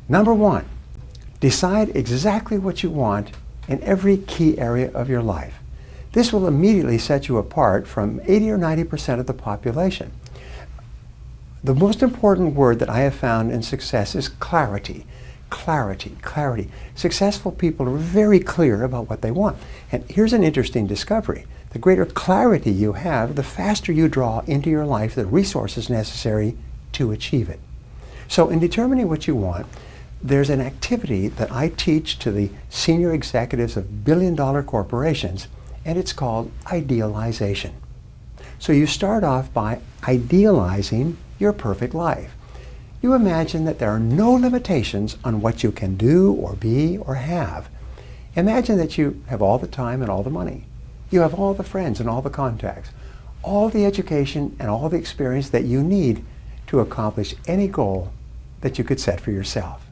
Number one, decide exactly what you want in every key area of your life. This will immediately set you apart from 80 or 90% of the population. The most important word that I have found in success is clarity. Clarity, clarity. Successful people are very clear about what they want. And here's an interesting discovery. The greater clarity you have, the faster you draw into your life the resources necessary to achieve it. So in determining what you want, there's an activity that I teach to the senior executives of billion-dollar corporations, and it's called idealization. So you start off by idealizing your perfect life. You imagine that there are no limitations on what you can do or be or have. Imagine that you have all the time and all the money. You have all the friends and all the contacts, all the education and all the experience that you need to accomplish any goal that you could set for yourself.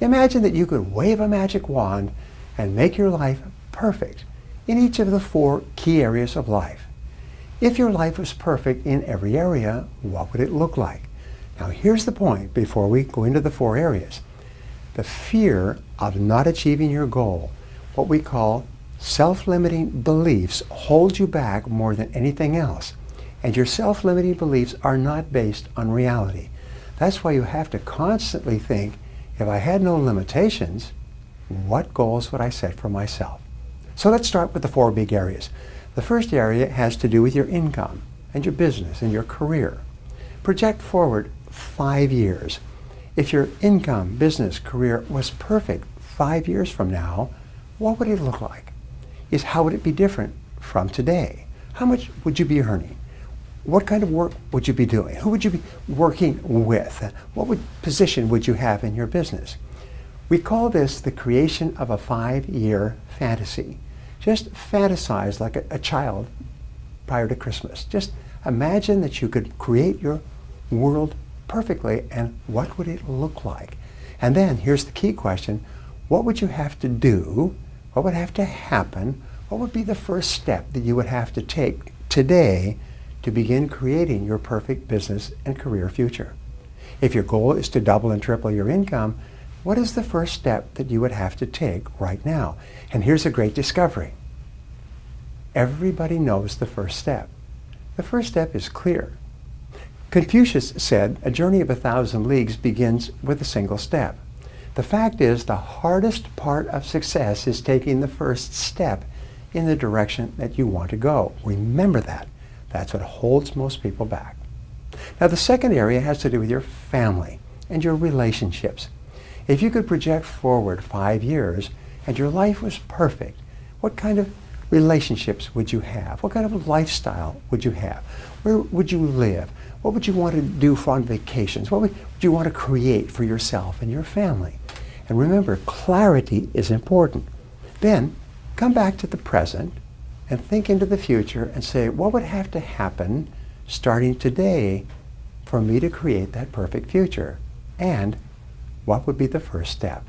Imagine that you could wave a magic wand and make your life perfect in each of the 4 key areas of life. If your life was perfect in every area, what would it look like? Now here's the point before we go into the 4 areas. The fear of not achieving your goal, what we call self-limiting beliefs, holds you back more than anything else. And your self-limiting beliefs are not based on reality. That's why you have to constantly think, if I had no limitations, what goals would I set for myself? So let's start with the 4 big areas. The first area has to do with your income and your business and your career. Project forward 5 years. If your income, business, career was perfect 5 years from now, what would it look like? How would it be different from today? How much would you be earning? What kind of work would you be doing? Who would you be working with? What position would you have in your business? We call this the creation of a 5-year fantasy. Just fantasize like a child prior to Christmas. Just imagine that you could create your world perfectly, and what would it look like? And then here's the key question: what would you have to do? What would have to happen? What would be the first step that you would have to take today to begin creating your perfect business and career future? If your goal is to double and triple your income, what is the first step that you would have to take right now? And here's a great discovery. Everybody knows the first step. The first step is clear. Confucius said, a journey of 1,000 leagues begins with a single step. The fact is, the hardest part of success is taking the first step in the direction that you want to go. Remember that. That's what holds most people back. Now, the second area has to do with your family and your relationships. If you could project forward 5 years and your life was perfect, what kind of relationships would you have? What kind of lifestyle would you have? Where would you live? What would you want to do on vacations? What would you want to create for yourself and your family? And remember, clarity is important. Then come back to the present and think into the future and say, what would have to happen starting today for me to create that perfect future? And what would be the first step?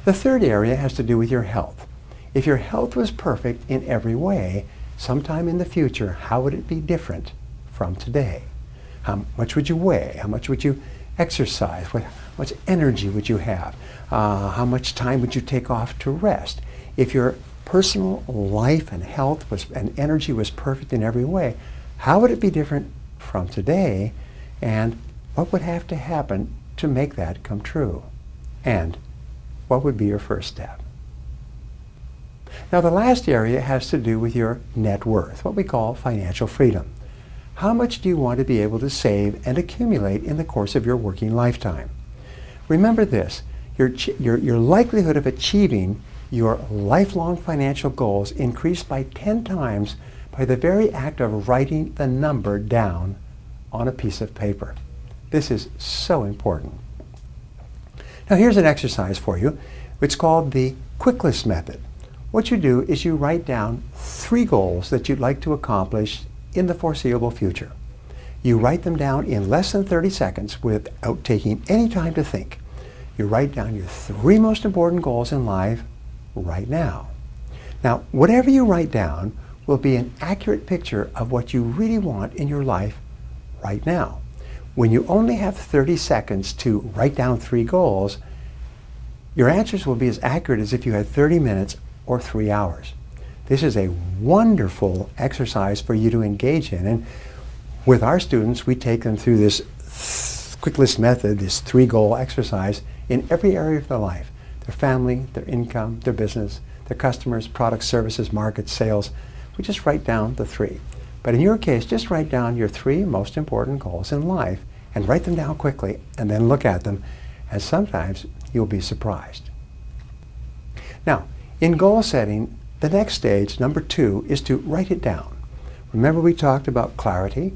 The third area has to do with your health. If your health was perfect in every way, sometime in the future, how would it be different from today? How much would you weigh? How much would you exercise? What much energy would you have? How much time would you take off to rest? If your personal life and health and energy was perfect in every way, how would it be different from today? And what would have to happen to make that come true? And what would be your first step? Now, the last area has to do with your net worth, what we call financial freedom. How much do you want to be able to save and accumulate in the course of your working lifetime? Remember this, your likelihood of achieving your lifelong financial goals increased by 10 times by the very act of writing the number down on a piece of paper. This is so important. Now, here's an exercise for you. It's called the quick list method. What you do is you write down 3 goals that you'd like to accomplish in the foreseeable future. You write them down in less than 30 seconds without taking any time to think. You write down your 3 most important goals in life right now. Now, whatever you write down will be an accurate picture of what you really want in your life right now. when you only have 30 seconds to write down 3 goals, your answers will be as accurate as if you had 30 minutes or 3 hours. This is a wonderful exercise for you to engage in. And with our students, we take them through this quick list method, this 3-goal exercise in every area of their life: their family, their income, their business, their customers, products, services, markets, sales. We just write down the 3. But in your case, just write down your 3 most important goals in life and write them down quickly and then look at them, and sometimes you'll be surprised. Now, in goal setting, the next stage, number 2, is to write it down. Remember we talked about clarity?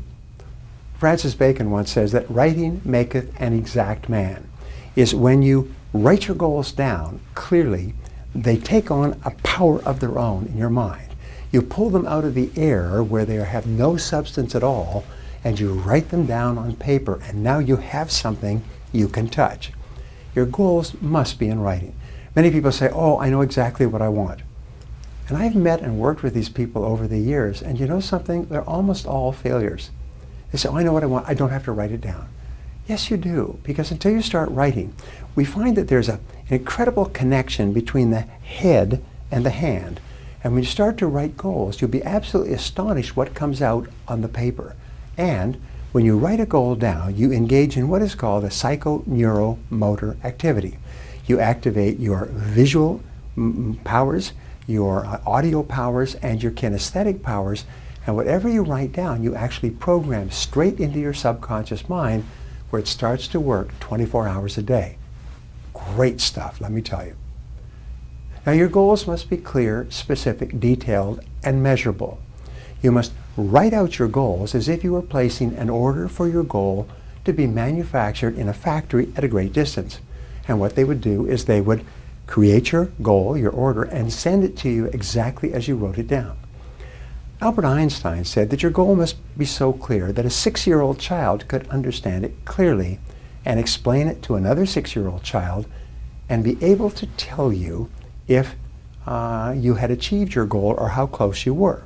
Francis Bacon once says that writing maketh an exact man. Is when you write your goals down clearly, they take on a power of their own in your mind. You pull them out of the air where they have no substance at all, and you write them down on paper, and now you have something you can touch. Your goals must be in writing. Many people say, oh, I know exactly what I want. And I've met and worked with these people over the years, and you know something? They're almost all failures. They say, oh, I know what I want. I don't have to write it down. Yes, you do, because until you start writing, we find that there's an incredible connection between the head and the hand. And when you start to write goals, you'll be absolutely astonished what comes out on the paper. And when you write a goal down, you engage in what is called a psychoneuromotor activity. You activate your visual powers, your audio powers, and your kinesthetic powers. And whatever you write down, you actually program straight into your subconscious mind, where it starts to work 24 hours a day. Great stuff, let me tell you. Now, your goals must be clear, specific, detailed, and measurable. You must write out your goals as if you were placing an order for your goal to be manufactured in a factory at a great distance. And what they would do is they would create your goal, your order, and send it to you exactly as you wrote it down. Albert Einstein said that your goal must be so clear that a 6-year-old child could understand it clearly and explain it to another 6-year-old child and be able to tell you if you had achieved your goal or how close you were.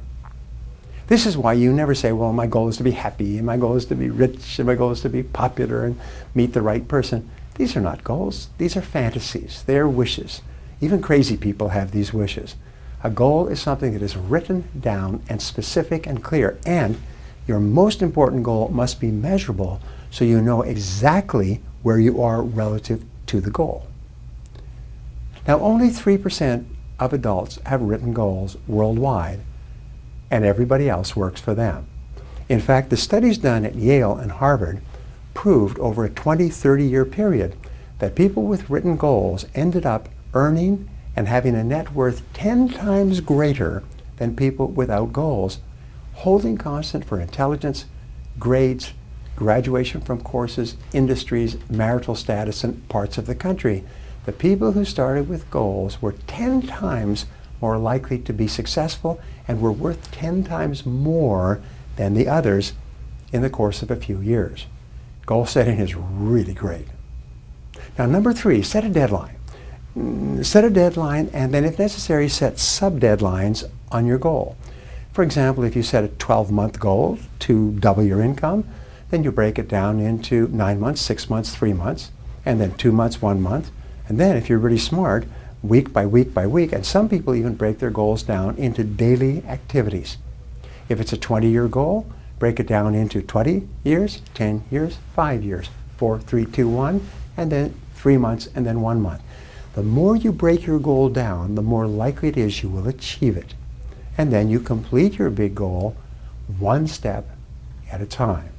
This is why you never say, well, my goal is to be happy, and my goal is to be rich, and my goal is to be popular and meet the right person. These are not goals. These are fantasies. They are wishes. Even crazy people have these wishes. A goal is something that is written down and specific and clear, and your most important goal must be measurable so you know exactly where you are relative to the goal. Now, only 3% of adults have written goals worldwide, and everybody else works for them. In fact, the studies done at Yale and Harvard proved over a 20-30-year period that people with written goals ended up earning and having a net worth 10 times greater than people without goals, holding constant for intelligence, grades, graduation from courses, industries, marital status, and parts of the country. The people who started with goals were 10 times more likely to be successful and were worth 10 times more than the others in the course of a few years. Goal setting is really great. Now, number 3, set a deadline. Set a deadline, and then if necessary, set sub-deadlines on your goal. For example, if you set a 12-month goal to double your income, then you break it down into 9 months, 6 months, 3 months, and then 2 months, 1 month. And then, if you're really smart, week by week by week, and some people even break their goals down into daily activities. If it's a 20-year goal, break it down into 20 years, 10 years, 5 years, 4, 3, 2, 1, and then 3 months, and then 1 month. The more you break your goal down, the more likely it is you will achieve it. And then you complete your big goal one step at a time.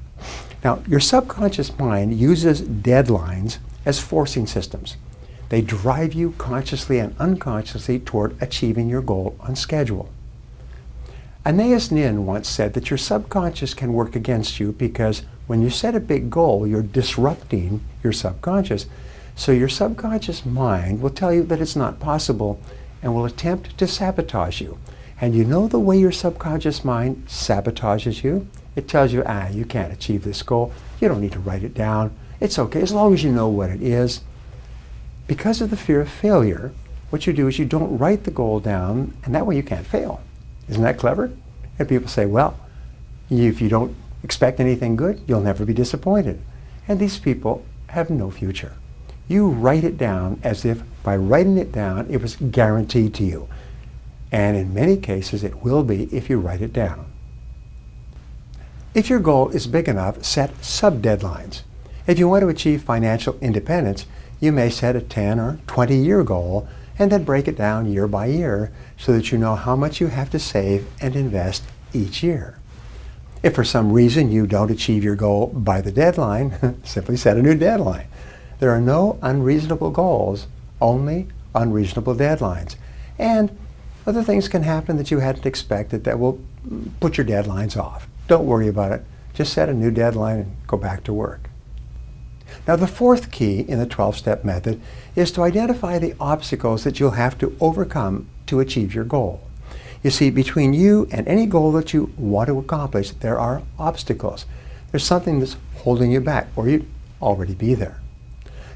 Now, your subconscious mind uses deadlines as forcing systems. They drive you consciously and unconsciously toward achieving your goal on schedule. Anais Nin once said that your subconscious can work against you because when you set a big goal, you're disrupting your subconscious. So your subconscious mind will tell you that it's not possible and will attempt to sabotage you. And you know the way your subconscious mind sabotages you? It tells you, you can't achieve this goal. You don't need to write it down. It's okay, as long as you know what it is. Because of the fear of failure, what you do is you don't write the goal down, and that way you can't fail. Isn't that clever? And people say, well, if you don't expect anything good, you'll never be disappointed. and these people have no future. You write it down as if by writing it down it was guaranteed to you. And in many cases it will be if you write it down. If your goal is big enough, set sub-deadlines. If you want to achieve financial independence, you may set a 10 or 20-year goal and then break it down year by year so that you know how much you have to save and invest each year. If for some reason you don't achieve your goal by the deadline, simply set a new deadline. There are no unreasonable goals, only unreasonable deadlines. And other things can happen that you hadn't expected that will put your deadlines off. Don't worry about it. Just set a new deadline and go back to work. Now, the fourth key in the 12-step method is to identify the obstacles that you'll have to overcome to achieve your goal. You see, between you and any goal that you want to accomplish, there are obstacles. There's something that's holding you back, or you'd already be there.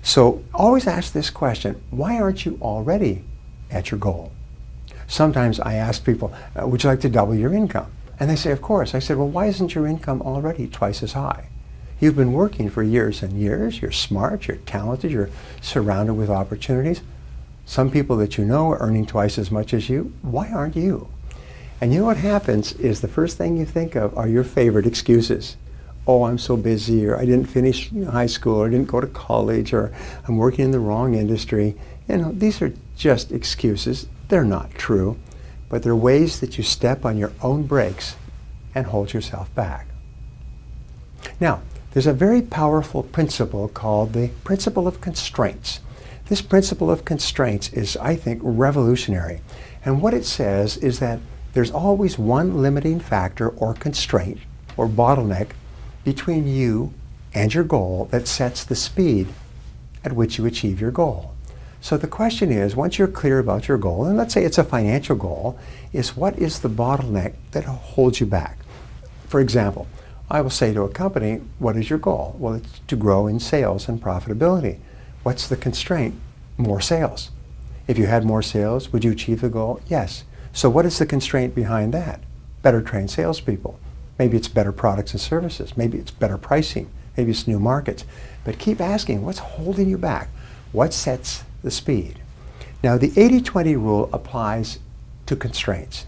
So always ask this question: why aren't you already at your goal? Sometimes I ask people, would you like to double your income? And they say, of course. I said, well, why isn't your income already twice as high? You've been working for years and years. You're smart, you're talented, you're surrounded with opportunities. Some people that you know are earning twice as much as you. Why aren't you? And you know what happens is the first thing you think of are your favorite excuses. Oh, I'm so busy, or I didn't finish high school, or I didn't go to college, or I'm working in the wrong industry. You know, these are just excuses. They're not true, but they're ways that you step on your own brakes and hold yourself back. Now, there's a very powerful principle called the principle of constraints. This principle of constraints is, I think, revolutionary. And what it says is that there's always one limiting factor or constraint or bottleneck between you and your goal that sets the speed at which you achieve your goal. So the question is, once you're clear about your goal, and let's say it's a financial goal, is what is the bottleneck that holds you back? For example, I will say to a company, what is your goal? Well, it's to grow in sales and profitability. What's the constraint? More sales. If you had more sales, would you achieve the goal? Yes. So what is the constraint behind that? Better trained salespeople. Maybe it's better products and services. Maybe it's better pricing. Maybe it's new markets. But keep asking, what's holding you back? What sets the speed? Now, the 80-20 rule applies to constraints.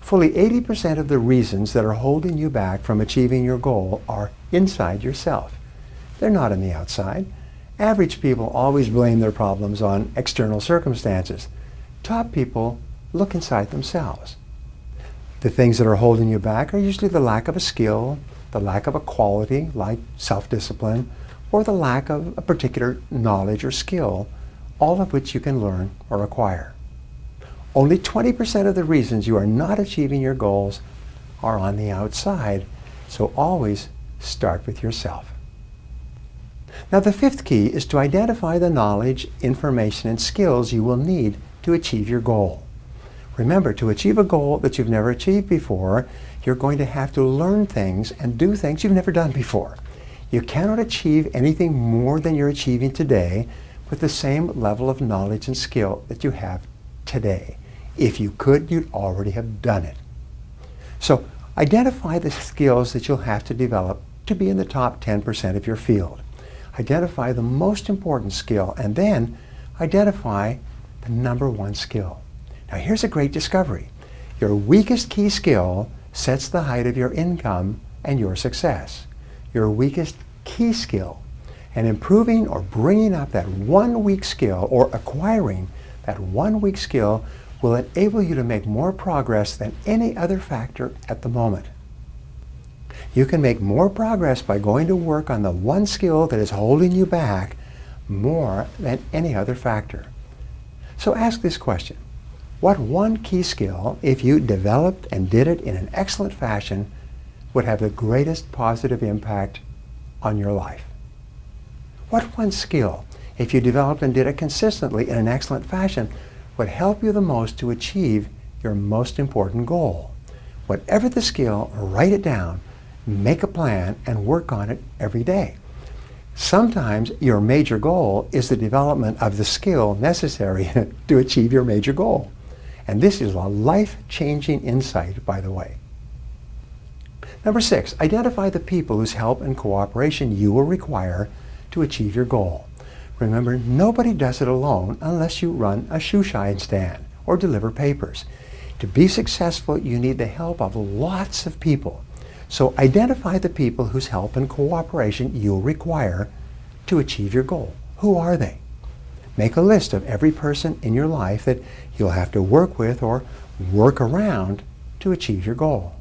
Fully 80% of the reasons that are holding you back from achieving your goal are inside yourself. They're not on the outside. Average people always blame their problems on external circumstances. Top people look inside themselves. The things that are holding you back are usually the lack of a skill, the lack of a quality like self-discipline, or the lack of a particular knowledge or skill, all of which you can learn or acquire. Only 20% of the reasons you are not achieving your goals are on the outside, so always start with yourself. Now, the fifth key is to identify the knowledge, information, and skills you will need to achieve your goal. Remember, to achieve a goal that you've never achieved before, you're going to have to learn things and do things you've never done before. You cannot achieve anything more than you're achieving today with the same level of knowledge and skill that you have today. If you could, you'd already have done it. So identify the skills that you'll have to develop to be in the top 10% of your field. Identify the most important skill, and then identify the number one skill. Now, here's a great discovery. Your weakest key skill sets the height of your income and your success. Your weakest key skill, and improving or bringing up that one weak skill or acquiring that one weak skill will enable you to make more progress than any other factor at the moment. You can make more progress by going to work on the one skill that is holding you back more than any other factor. So ask this question: what one key skill, if you developed and did it in an excellent fashion, would have the greatest positive impact on your life? What one skill, if you developed and did it consistently in an excellent fashion, would help you the most to achieve your most important goal? Whatever the skill, write it down, make a plan, and work on it every day. Sometimes your major goal is the development of the skill necessary to achieve your major goal. And this is a life-changing insight, by the way. Number 6, identify the people whose help and cooperation you will require to achieve your goal. Remember, nobody does it alone unless you run a shoe shine stand or deliver papers. To be successful, you need the help of lots of people. So identify the people whose help and cooperation you'll require to achieve your goal. Who are they? Make a list of every person in your life that you'll have to work with or work around to achieve your goal.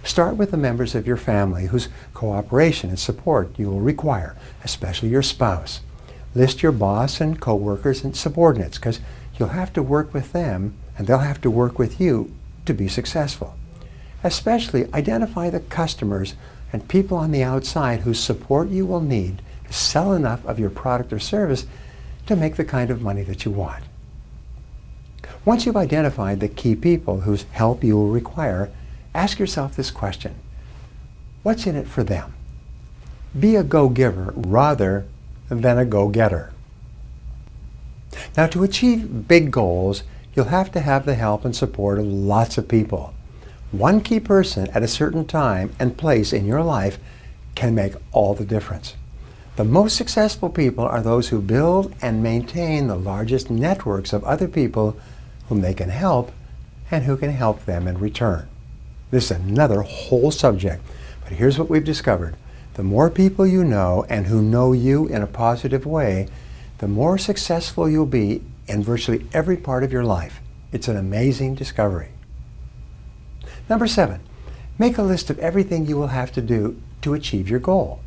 Start with the members of your family whose cooperation and support you will require, especially your spouse. List your boss and co-workers and subordinates, because you'll have to work with them and they'll have to work with you to be successful. Especially identify the customers and people on the outside whose support you will need to sell enough of your product or service to make the kind of money that you want. Once you've identified the key people whose help you will require, ask yourself this question: what's in it for them? Be a go-giver rather than a go-getter. Now, to achieve big goals, you'll have to have the help and support of lots of people. One key person at a certain time and place in your life can make all the difference. The most successful people are those who build and maintain the largest networks of other people whom they can help and who can help them in return. This is another whole subject, but here's what we've discovered. The more people you know and who know you in a positive way, the more successful you'll be in virtually every part of your life. It's an amazing discovery. Number 7, make a list of everything you will have to do to achieve your goal.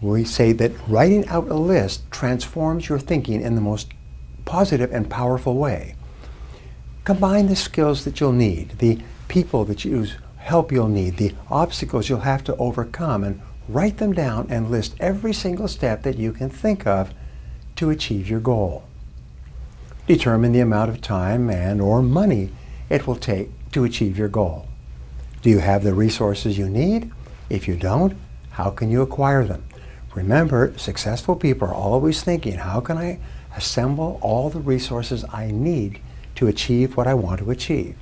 We say that writing out a list transforms your thinking in the most positive and powerful way. Combine the skills that you'll need, the people that help you'll need, the obstacles you'll have to overcome, and write them down and list every single step that you can think of to achieve your goal. Determine the amount of time and or money it will take to achieve your goal. Do you have the resources you need? If you don't, how can you acquire them? Remember, successful people are always thinking, how can I assemble all the resources I need to achieve what I want to achieve?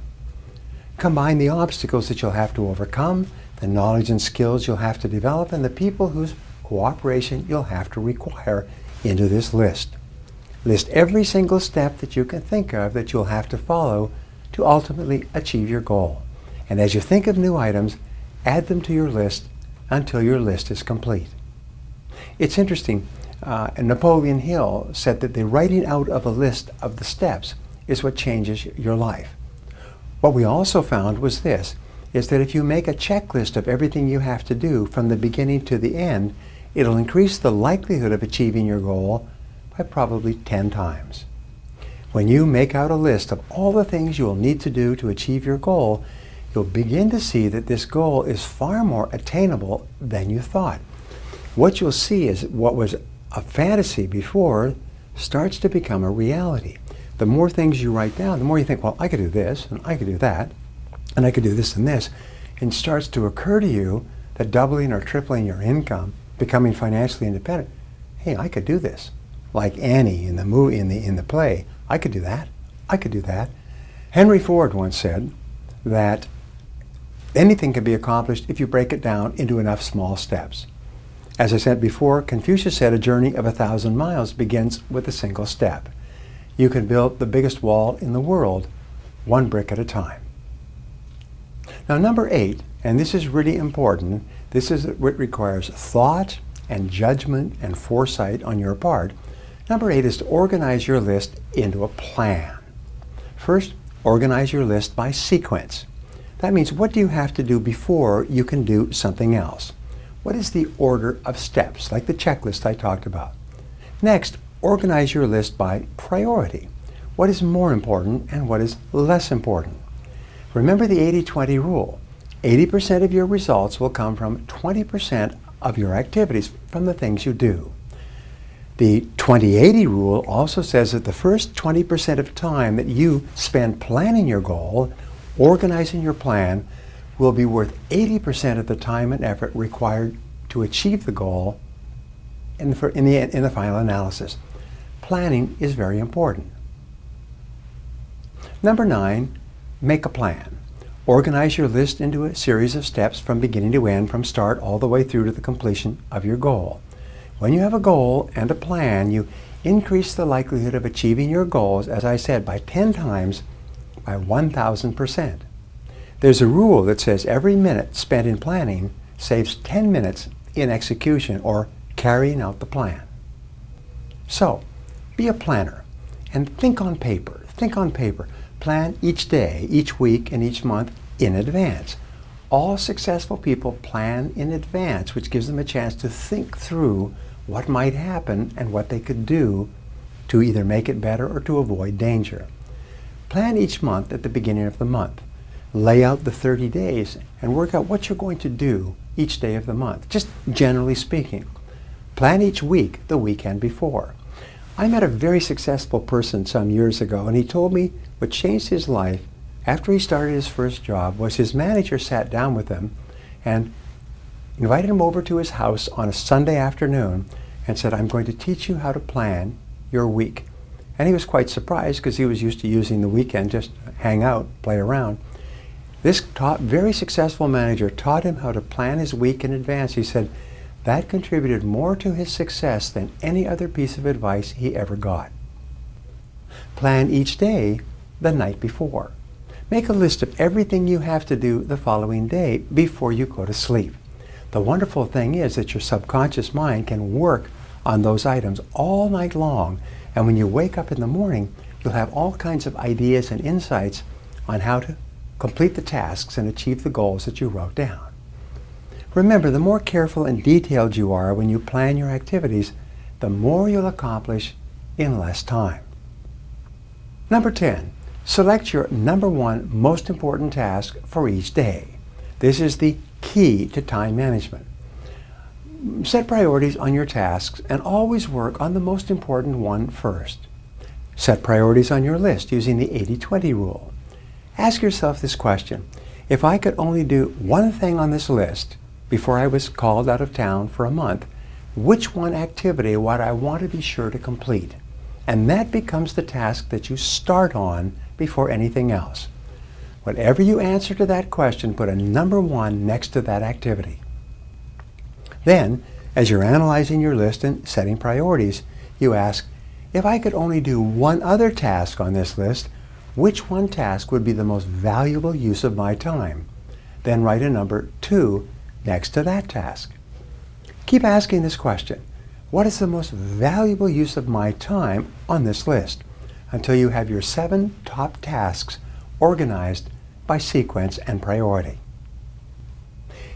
Combine the obstacles that you'll have to overcome, the knowledge and skills you'll have to develop, and the people whose cooperation you'll have to require into this list. List every single step that you can think of that you'll have to follow to ultimately achieve your goal. And as you think of new items, add them to your list until your list is complete. It's interesting, Napoleon Hill said that the writing out of a list of the steps is what changes your life. What we also found was this, is that if you make a checklist of everything you have to do from the beginning to the end, it'll increase the likelihood of achieving your goal by probably 10 times. When you make out a list of all the things you will need to do to achieve your goal, you'll begin to see that this goal is far more attainable than you thought. What you'll see is what was a fantasy before starts to become a reality. The more things you write down, the more you think, well, I could do this, and I could do that, and I could do this and this. And it starts to occur to you that doubling or tripling your income, becoming financially independent, hey, I could do this. Like Annie in the movie, in the play, I could do that. I could do that. Henry Ford once said that anything can be accomplished if you break it down into enough small steps. As I said before, Confucius said a journey of 1,000 miles begins with a single step. You can build the biggest wall in the world, one brick at a time. Now, number 8, and this is really important, this is what requires thought and judgment and foresight on your part. Number 8 is to organize your list into a plan. First, organize your list by sequence. That means, what do you have to do before you can do something else? What is the order of steps, like the checklist I talked about? Next, organize your list by priority. What is more important and what is less important? Remember the 80-20 rule. 80% of your results will come from 20% of your activities, from the things you do. The 20-80 rule also says that the first 20% of time that you spend planning your goal, organizing your plan, will be worth 80% of the time and effort required to achieve the goal in the final analysis. Planning is very important. Number 9, make a plan. Organize your list into a series of steps from beginning to end, from start all the way through to the completion of your goal. When you have a goal and a plan, you increase the likelihood of achieving your goals, as I said, by 10 times, by 1,000%. There's a rule that says every minute spent in planning saves 10 minutes in execution or carrying out the plan. So, be a planner and think on paper. Think on paper. Plan each day, each week, and each month in advance. All successful people plan in advance, which gives them a chance to think through what might happen and what they could do to either make it better or to avoid danger. Plan each month at the beginning of the month. Lay out the 30 days and work out what you're going to do each day of the month, just generally speaking. Plan each week the weekend before. I met a very successful person some years ago, and he told me what changed his life after he started his first job was his manager sat down with him and invited him over to his house on a Sunday afternoon and said, "I'm going to teach you how to plan your week." And he was quite surprised because he was used to using the weekend just to hang out, play around. This very successful manager taught him how to plan his week in advance. He said that contributed more to his success than any other piece of advice he ever got. Plan each day the night before. Make a list of everything you have to do the following day before you go to sleep. The wonderful thing is that your subconscious mind can work on those items all night long, and when you wake up in the morning, you'll have all kinds of ideas and insights on how to complete the tasks and achieve the goals that you wrote down. Remember, the more careful and detailed you are when you plan your activities, the more you'll accomplish in less time. Number 10, select your number one most important task for each day. This is the key to time management. Set priorities on your tasks and always work on the most important one first. Set priorities on your list using the 80-20 rule. Ask yourself this question: if I could only do one thing on this list before I was called out of town for a month, which one activity would I want to be sure to complete? And that becomes the task that you start on before anything else. Whatever you answer to that question, put a number one next to that activity. Then, as you're analyzing your list and setting priorities, you ask, if I could only do one other task on this list, which one task would be the most valuable use of my time? Then write a number 2 next to that task. Keep asking this question: what is the most valuable use of my time on this list? Until you have your 7 top tasks organized by sequence and priority.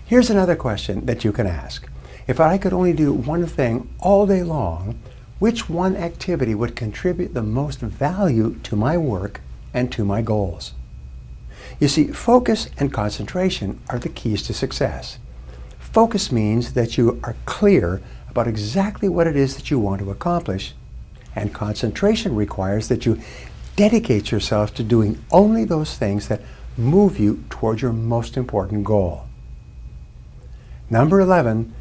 Here's another question that you can ask. If I could only do one thing all day long, which one activity would contribute the most value to my work and to my goals? You see, focus and concentration are the keys to success. Focus means that you are clear about exactly what it is that you want to accomplish, and concentration requires that you dedicate yourself to doing only those things that move you toward your most important goal. Number 11,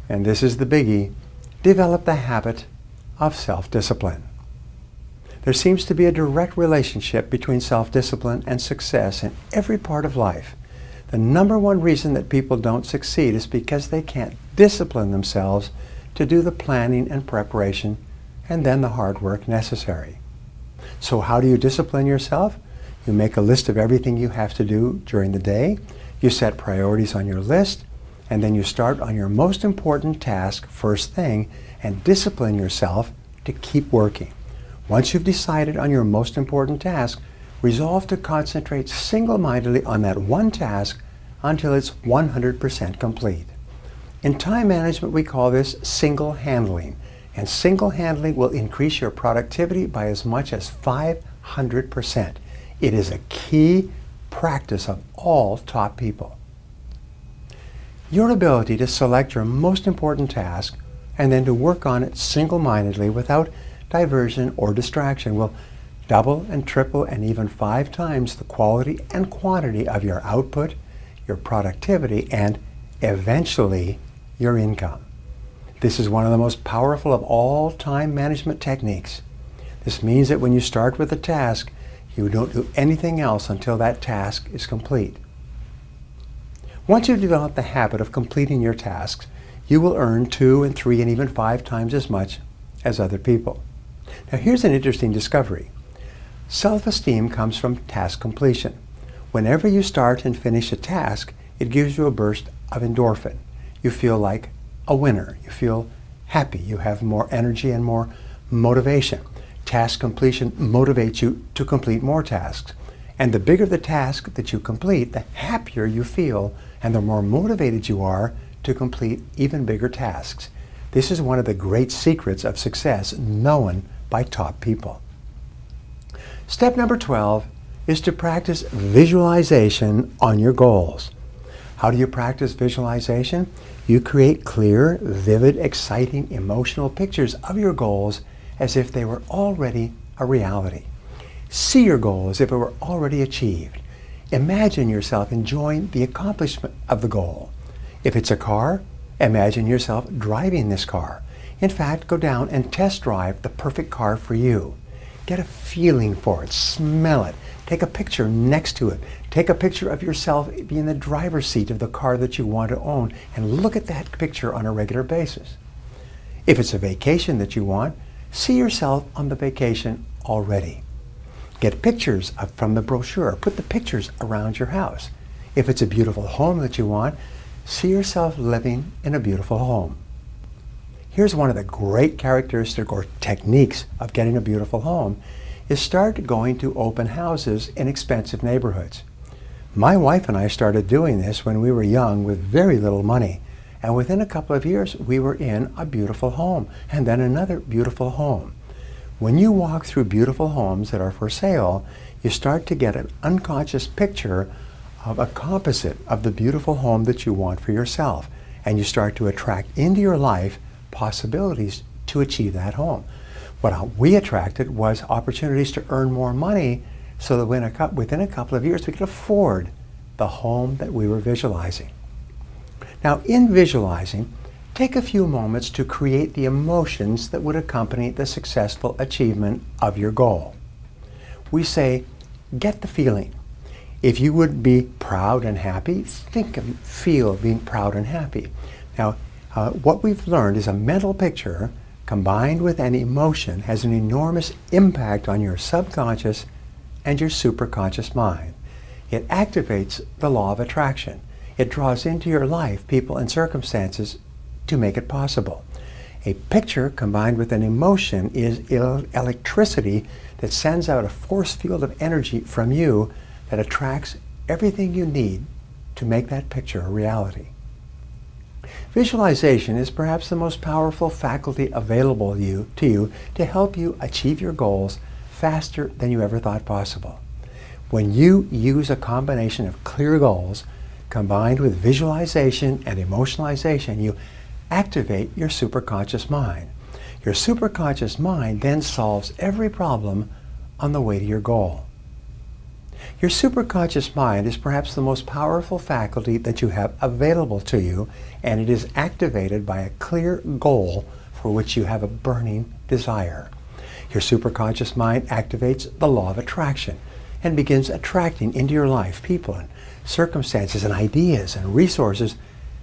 and this is the biggie, develop the habit of self-discipline. There seems to be a direct relationship between self-discipline and success in every part of life. The number one reason that people don't succeed is because they can't discipline themselves to do the planning and preparation and then the hard work necessary. So how do you discipline yourself? You make a list of everything you have to do during the day, you set priorities on your list, and then you start on your most important task first thing and discipline yourself to keep working. Once you've decided on your most important task, resolve to concentrate single-mindedly on that one task until it's 100% complete. In time management, we call this single-handling, and single-handling will increase your productivity by as much as 500%. It is a key practice of all top people. Your ability to select your most important task and then to work on it single-mindedly without diversion or distraction will double and triple and even 5 times the quality and quantity of your output, your productivity, and eventually your income. This is one of the most powerful of all time management techniques. This means that when you start with a task, you don't do anything else until that task is complete. Once you develop the habit of completing your tasks, you will earn 2 and 3 and even 5 times as much as other people. Now here's an interesting discovery. Self-esteem comes from task completion. Whenever you start and finish a task, it gives you a burst of endorphin. You feel like a winner. You feel happy. You have more energy and more motivation. Task completion motivates you to complete more tasks. And the bigger the task that you complete, the happier you feel and the more motivated you are to complete even bigger tasks. This is one of the great secrets of success known by top people. Step number 12 is to practice visualization on your goals. How do you practice visualization? You create clear, vivid, exciting, emotional pictures of your goals as if they were already a reality. See your goal as if it were already achieved. Imagine yourself enjoying the accomplishment of the goal. If it's a car, imagine yourself driving this car. In fact, go down and test drive the perfect car for you. Get a feeling for it, smell it, take a picture next to it. Take a picture of yourself being in the driver's seat of the car that you want to own and look at that picture on a regular basis. If it's a vacation that you want, see yourself on the vacation already. Get pictures from the brochure. Put the pictures around your house. If it's a beautiful home that you want, see yourself living in a beautiful home. Here's one of the great characteristics or techniques of getting a beautiful home is start going to open houses in expensive neighborhoods. My wife and I started doing this when we were young with very little money. And within a couple of years, we were in a beautiful home and then another beautiful home. When you walk through beautiful homes that are for sale, you start to get an unconscious picture of a composite of the beautiful home that you want for yourself. And you start to attract into your life possibilities to achieve that home. What we attracted was opportunities to earn more money so that within a couple of years we could afford the home that we were visualizing. Now in visualizing, take a few moments to create the emotions that would accompany the successful achievement of your goal. We say, get the feeling. If you would be proud and happy, feel being proud and happy. Now, what we've learned is a mental picture combined with an emotion has an enormous impact on your subconscious and your superconscious mind. It activates the law of attraction. It draws into your life people and circumstances to make it possible. A picture combined with an emotion is electricity that sends out a force field of energy from you that attracts everything you need to make that picture a reality. Visualization is perhaps the most powerful faculty available to you to help you achieve your goals faster than you ever thought possible. When you use a combination of clear goals combined with visualization and emotionalization, you activate your superconscious mind. Your superconscious mind then solves every problem on the way to your goal. Your superconscious mind is perhaps the most powerful faculty that you have available to you, and it is activated by a clear goal for which you have a burning desire. Your superconscious mind activates the law of attraction and begins attracting into your life people and circumstances and ideas and resources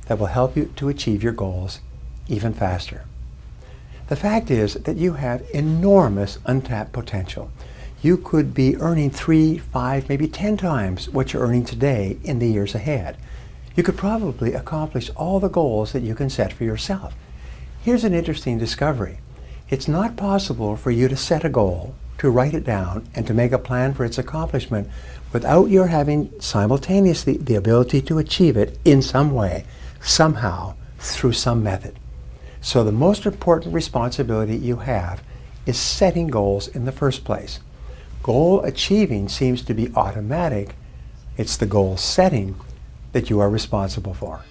that will help you to achieve your goals even faster. The fact is that you have enormous untapped potential. You could be earning 3, 5, maybe 10 times what you're earning today in the years ahead. You could probably accomplish all the goals that you can set for yourself. Here's an interesting discovery. It's not possible for you to set a goal, to write it down, and to make a plan for its accomplishment without your having simultaneously the ability to achieve it in some way, somehow, through some method. So the most important responsibility you have is setting goals in the first place. Goal achieving seems to be automatic. It's the goal setting that you are responsible for.